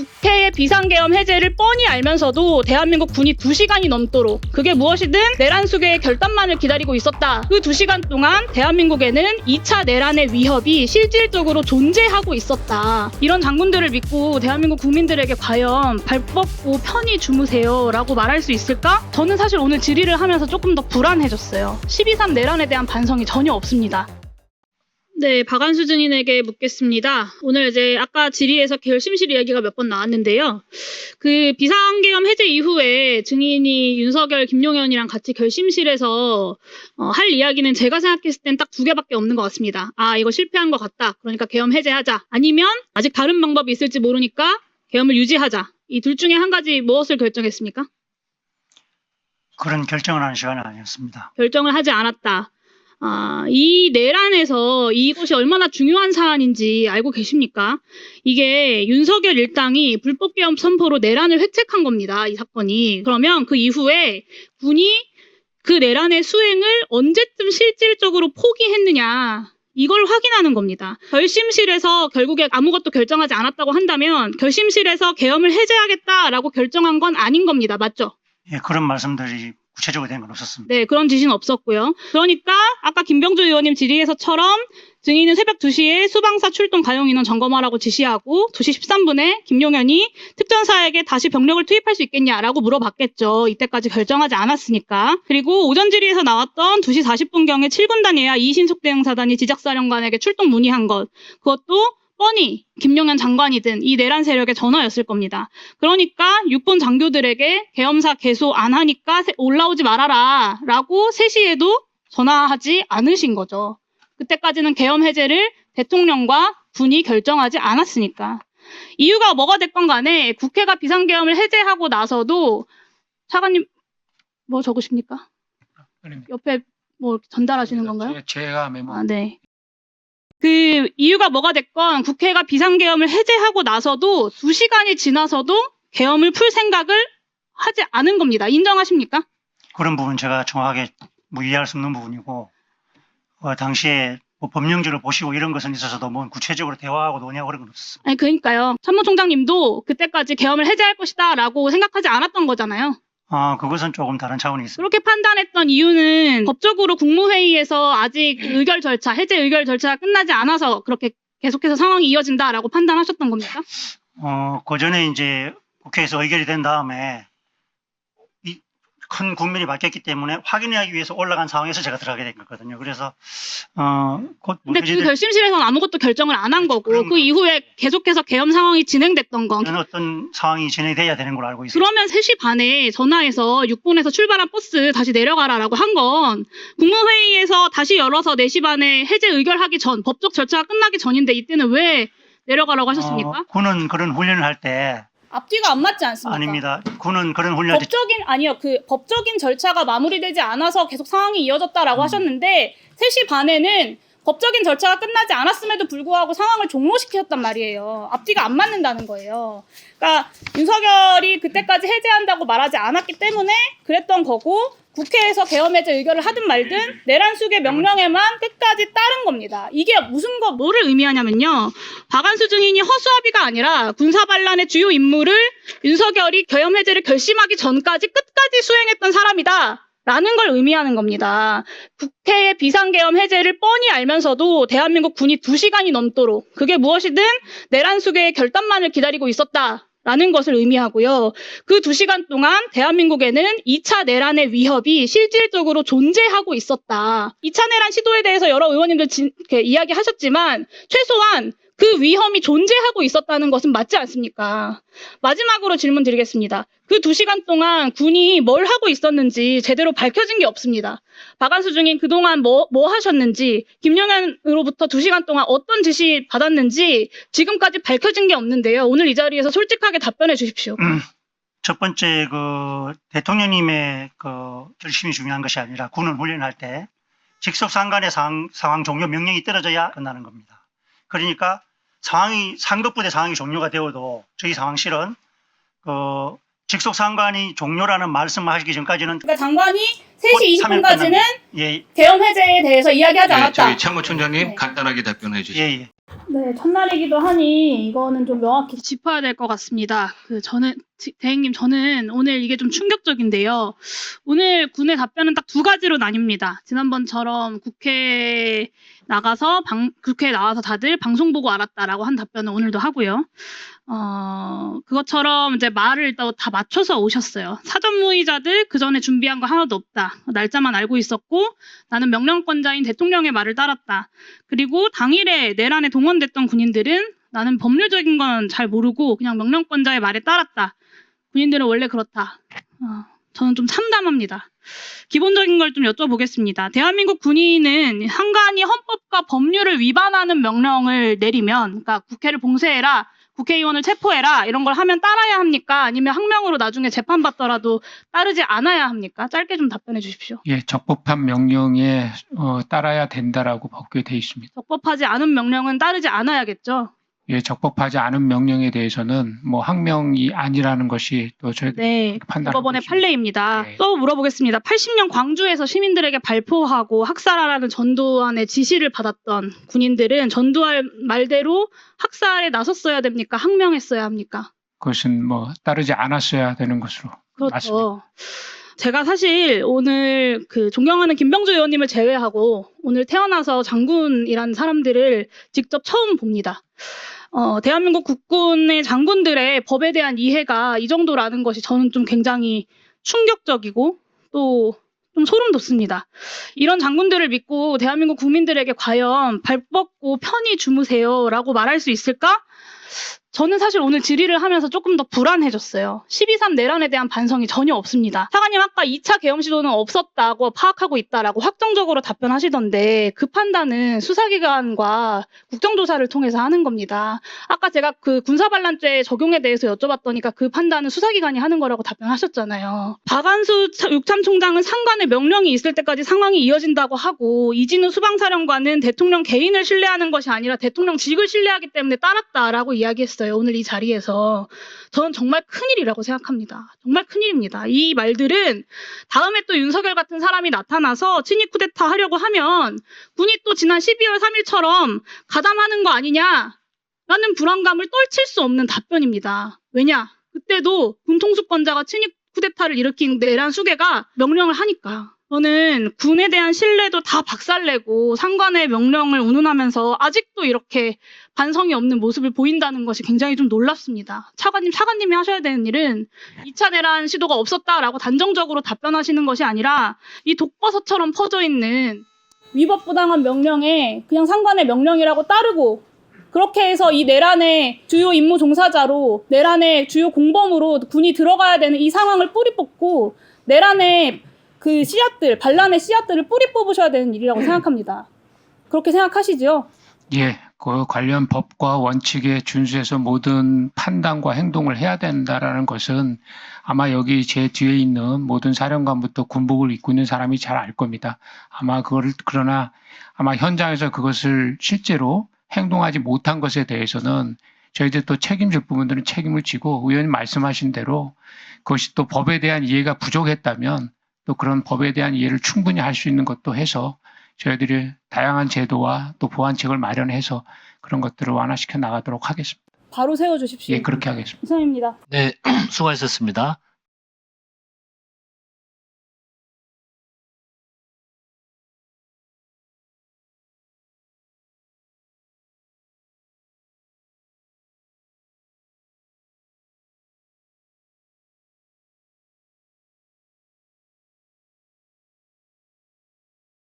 국회의 비상계엄 해제를 뻔히 알면서도 대한민국 군이 2시간이 넘도록 그게 무엇이든 내란 수계의 결단만을 기다리고 있었다. 그 2시간 동안 대한민국에는 2차 내란의 위협이 실질적으로 존재하고 있었다. 이런 장군들을 믿고 대한민국 국민들에게 과연 발 뻗고 편히 주무세요 라고 말할 수 있을까? 저는 사실 오늘 질의를 하면서 조금 더 불안해졌어요. 12.3 내란에 대한 반성이 전혀 없습니다. 네, 박한수 증인에게 묻겠습니다. 오늘 이제 아까 질의에서 결심실 이야기가 몇 번 나왔는데요. 그 비상계엄 해제 이후에 증인이 윤석열, 김용현이랑 같이 결심실에서 할 이야기는 제가 생각했을 땐 딱 2개밖에 없는 것 같습니다. 아, 이거 실패한 것 같다. 그러니까 계엄 해제하자. 아니면 아직 다른 방법이 있을지 모르니까 계엄을 유지하자. 이 둘 중에 한 가지 무엇을 결정했습니까? 그런 결정을 하는 시간은 아니었습니다. 결정을 하지 않았다. 이 내란에서 이것이 얼마나 중요한 사안인지 알고 계십니까? 이게 윤석열 일당이 불법계엄 선포로 내란을 획책한 겁니다. 이 사건이. 그러면 그 이후에 군이 그 내란의 수행을 언제쯤 실질적으로 포기했느냐. 이걸 확인하는 겁니다. 결심실에서 결국에 아무것도 결정하지 않았다고 한다면 결심실에서 계엄을 해제하겠다라고 결정한 건 아닌 겁니다. 맞죠? 예, 그런 말씀들이 구체적으로 된 건 없었습니다. 네, 그런 지시는 없었고요. 그러니까 아까 김병주 의원님 질의에서처럼 증인은 새벽 2시에 수방사 출동 가용 인원 점검하라고 지시하고 2시 13분에 김용현이 특전사에게 다시 병력을 투입할 수 있겠냐라고 물어봤겠죠. 이때까지 결정하지 않았으니까. 그리고 오전 질의에서 나왔던 2시 40분경에 7군단 예하 이신속대응사단이 지작사령관에게 출동 문의한 것. 그것도 뻔히 김용현 장관이든 이 내란 세력의 전화였을 겁니다. 그러니까 육군 장교들에게 계엄사 개소 안 하니까 올라오지 말아라 라고 3시에도 전화하지 않으신 거죠. 그때까지는 계엄 해제를 대통령과 군이 결정하지 않았으니까. 이유가 뭐가 됐건 간에 국회가 비상계엄을 해제하고 나서도 차관님 뭐 적으십니까? 옆에 뭐 전달하시는 건가요? 제가 메모. 네. 그 이유가 뭐가 됐건 국회가 비상계엄을 해제하고 나서도 2시간이 지나서도 계엄을 풀 생각을 하지 않은 겁니다. 인정하십니까? 그런 부분 제가 정확하게 이해할 수 없는 부분이고 당시에 뭐 법령지를 보시고 이런 것은 있어서도 뭐 구체적으로 대화하고 논의하고 그런 건 없었습니다. 아니 그러니까요. 참모총장님도 그때까지 계엄을 해제할 것이다 라고 생각하지 않았던 거잖아요. 그것은 조금 다른 차원이 있습니다. 그렇게 판단했던 이유는 법적으로 국무회의에서 아직 의결 절차, 해제 의결 절차가 끝나지 않아서 그렇게 계속해서 상황이 이어진다라고 판단하셨던 겁니까? 그 전에 이제 국회에서 의결이 된 다음에 이 큰 국면이 바뀌었기 때문에 확인하기 위해서 올라간 상황에서 제가 들어가게 된 거거든요. 그래서 곧 근데 그 결심실에서는 아무것도 결정을 안 한 거고 그 이후에 계속해서 계엄 상황이 진행됐던 건 그런 어떤 상황이 진행돼야 되는 걸로 알고 있습니다. 그러면 3시 반에 전화해서 육군에서 출발한 버스 다시 내려가라라고 한 건 국무회의에서 다시 열어서 4시 반에 해제 의결하기 전 법적 절차가 끝나기 전인데 이때는 왜 내려가라고 하셨습니까? 군은 그런 훈련을 할 때 앞뒤가 안 맞지 않습니까? 아닙니다. 군은 그런 훈련을 법적인 절차가 마무리되지 않아서 계속 상황이 이어졌다라고 하셨는데 3시 반에는 법적인 절차가 끝나지 않았음에도 불구하고 상황을 종료시켰단 말이에요. 앞뒤가 안 맞는다는 거예요. 그러니까 윤석열이 그때까지 해제한다고 말하지 않았기 때문에 그랬던 거고 국회에서 계엄 해제 의결을 하든 말든 내란 수계 명령에만 끝까지 따른 겁니다. 이게 뭐를 의미하냐면요. 박한수 증인이 허수아비가 아니라 군사반란의 주요 임무를 윤석열이 계엄 해제를 결심하기 전까지 끝까지 수행했던 사람이다. 라는 걸 의미하는 겁니다. 국회의 비상계엄 해제를 뻔히 알면서도 대한민국 군이 2시간이 넘도록 그게 무엇이든 내란 수계의 결단만을 기다리고 있었다. 라는 것을 의미하고요. 그 2시간 동안 대한민국에는 2차 내란의 위협이 실질적으로 존재하고 있었다. 2차 내란 시도에 대해서 여러 의원님들 이야기하셨지만 최소한 그 위험이 존재하고 있었다는 것은 맞지 않습니까? 마지막으로 질문 드리겠습니다. 그 2시간 동안 군이 뭘 하고 있었는지 제대로 밝혀진 게 없습니다. 박한수 증인 그동안 뭐 하셨는지, 김용현으로부터 2시간 동안 어떤 지시 받았는지 지금까지 밝혀진 게 없는데요. 오늘 이 자리에서 솔직하게 답변해 주십시오. 첫 번째 대통령님의 결심이 중요한 것이 아니라 군은 훈련할 때 직속상간의 상황 종료 명령이 떨어져야 끝나는 겁니다. 그러니까 상급부대 상황이 종료가 되어도 저희 상황실은 직속상관이 종료라는 말씀을 하시기 전까지는 그러니까 장관이 3시 20분까지는 예. 계엄 해제에 대해서 이야기하지 않았다. 저희 참모총장님 간단하게 답변해 주시죠. 예. 네, 첫날이기도 하니 이거는 좀 명확히 짚어야 될 것 같습니다. 대행님, 저는 오늘 이게 좀 충격적인데요. 오늘 군의 답변은 딱 두 가지로 나뉩니다. 지난번처럼 국회에 나가서 다들 방송 보고 알았다라고 한 답변은 오늘도 하고요. 그것처럼 이제 말을 일단 다 맞춰서 오셨어요. 사전 모의자들 그 전에 준비한 거 하나도 없다. 날짜만 알고 있었고 나는 명령권자인 대통령의 말을 따랐다. 그리고 당일에 내란에 동원됐던 군인들은 나는 법률적인 건 잘 모르고 그냥 명령권자의 말에 따랐다. 군인들은 원래 그렇다. 저는 좀 참담합니다. 기본적인 걸 좀 여쭤보겠습니다. 대한민국 군인은 한간이 헌법과 법률을 위반하는 명령을 내리면, 그러니까 국회를 봉쇄해라, 국회의원을 체포해라 이런 걸 하면 따라야 합니까? 아니면 항명으로 나중에 재판받더라도 따르지 않아야 합니까? 짧게 좀 답변해 주십시오. 예, 적법한 명령에 따라야 된다라고 법규에 되어 있습니다. 적법하지 않은 명령은 따르지 않아야겠죠? 예, 적법하지 않은 명령에 대해서는 뭐 항명이 아니라는 것이 또 저희들 네, 판단하는 대법원의 것입니다. 판례입니다. 네. 또 물어보겠습니다. 80년 광주에서 시민들에게 발포하고 학살하라는 전두환의 지시를 받았던 군인들은 전두환 말대로 학살에 나섰어야 됩니까? 항명했어야 합니까? 그것은 뭐 따르지 않았어야 되는 것으로 그렇죠. 맞습니다. 제가 사실 오늘 존경하는 김병주 의원님을 제외하고 오늘 태어나서 장군이라는 사람들을 직접 처음 봅니다. 대한민국 국군의 장군들의 법에 대한 이해가 이 정도라는 것이 저는 좀 굉장히 충격적이고 또 좀 소름 돋습니다. 이런 장군들을 믿고 대한민국 국민들에게 과연 발 뻗고 편히 주무세요라고 말할 수 있을까? 저는 사실 오늘 질의를 하면서 조금 더 불안해졌어요. 12.3 내란에 대한 반성이 전혀 없습니다. 사관님 아까 2차 계엄 시도는 없었다고 파악하고 있다라고 확정적으로 답변하시던데 그 판단은 수사기관과 국정조사를 통해서 하는 겁니다. 아까 제가 군사반란죄 적용에 대해서 여쭤봤더니까 그 판단은 수사기관이 하는 거라고 답변하셨잖아요. 박안수 육참총장은 상관의 명령이 있을 때까지 상황이 이어진다고 하고 이진우 수방사령관은 대통령 개인을 신뢰하는 것이 아니라 대통령직을 신뢰하기 때문에 따랐다라고 이야기했어요. 오늘 이 자리에서. 저는 정말 큰일이라고 생각합니다. 정말 큰일입니다. 이 말들은 다음에 또 윤석열 같은 사람이 나타나서 친위 쿠데타 하려고 하면 군이 또 지난 12월 3일처럼 가담하는 거 아니냐라는 불안감을 떨칠 수 없는 답변입니다. 왜냐? 그때도 군통수권자가 친위 쿠데타를 일으킨 내란 수괴가 명령을 하니까. 저는 군에 대한 신뢰도 다 박살내고 상관의 명령을 운운하면서 아직도 이렇게 반성이 없는 모습을 보인다는 것이 굉장히 좀 놀랍습니다. 차관님이 하셔야 되는 일은 2차 내란 시도가 없었다라고 단정적으로 답변하시는 것이 아니라 이 독버섯처럼 퍼져 있는 위법부당한 명령에 그냥 상관의 명령이라고 따르고 그렇게 해서 이 내란의 주요 임무 종사자로 내란의 주요 공범으로 군이 들어가야 되는 이 상황을 뿌리 뽑고 내란의 반란의 씨앗들을 뿌리 뽑으셔야 되는 일이라고 생각합니다. 그렇게 생각하시죠? 예, 그 관련 법과 원칙에 준수해서 모든 판단과 행동을 해야 된다라는 것은 아마 여기 제 뒤에 있는 모든 사령관부터 군복을 입고 있는 사람이 잘 알 겁니다. 그러나 아마 현장에서 그것을 실제로 행동하지 못한 것에 대해서는 저희들 또 책임질 부분들은 책임을 지고 의원님 말씀하신 대로 그것이 또 법에 대한 이해가 부족했다면 또 그런 법에 대한 이해를 충분히 할 수 있는 것도 해서 저희들이 다양한 제도와 또 보완책을 마련해서 그런 것들을 완화시켜 나가도록 하겠습니다. 바로 세워주십시오. 예, 그렇게 하겠습니다. 이상입니다. 네, 수고하셨습니다.